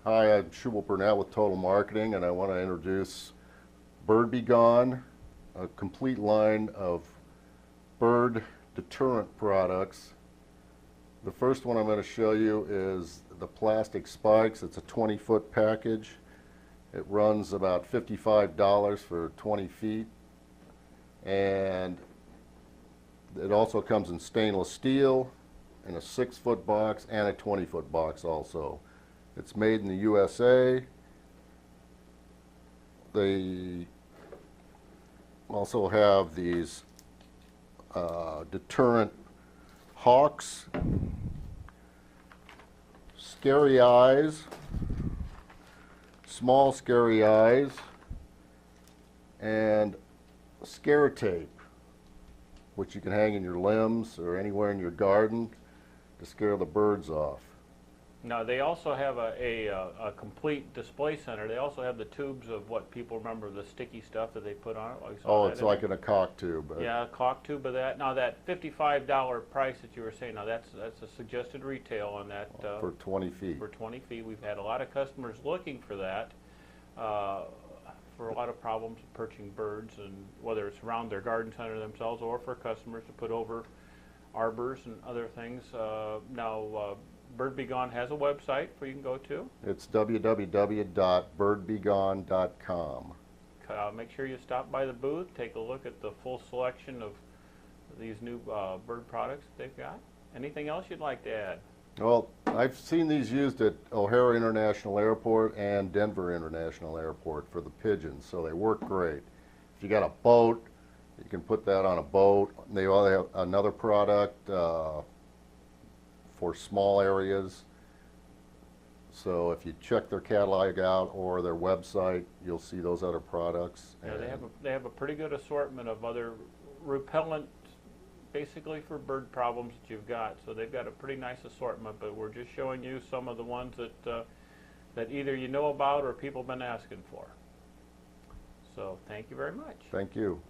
Hi, I'm Shubal Burnett with Total Marketing, and I want to introduce Bird Be Gone, a complete line of bird deterrent products. The first one I'm going to show you is the plastic spikes. It's a 20-foot package. It runs about $55 for 20 feet, and it also comes in stainless steel, in a 6-foot box, and a 20-foot box also. It's made in the USA. They also have these deterrent hawks, scary eyes, small scary eyes, and scare tape, which you can hang in your limbs or anywhere in your garden to scare the birds off. Now, they also have a complete display center. They also have the tubes of what people remember, the sticky stuff that they put on it. Oh, it's like in a cock tube. Yeah, a caulk tube of that. Now, that $55 price that you were saying, now that's a suggested retail on that. For 20 feet. For 20 feet. We've had a lot of customers looking for that for a lot of problems with perching birds, and whether it's around their garden center themselves or for customers to put over arbors and other things. Now, Bird Be Gone has a website where you can go to. It's www.birdbegone.com. Make sure you stop by the booth, take a look at the full selection of these new bird products that they've got. Anything else you'd like to add? Well, I've seen these used at O'Hare International Airport and Denver International Airport for the pigeons, so they work great. If you got a boat, you can put that on a boat. They all have another product for small areas. So if you check their catalog out or their website, you'll see those other products. Yeah, they have a pretty good assortment of other repellent, basically for bird problems that you've got. So they've got a pretty nice assortment, but we're just showing you some of the ones that that either you know about or people have been asking for. So thank you very much. Thank you.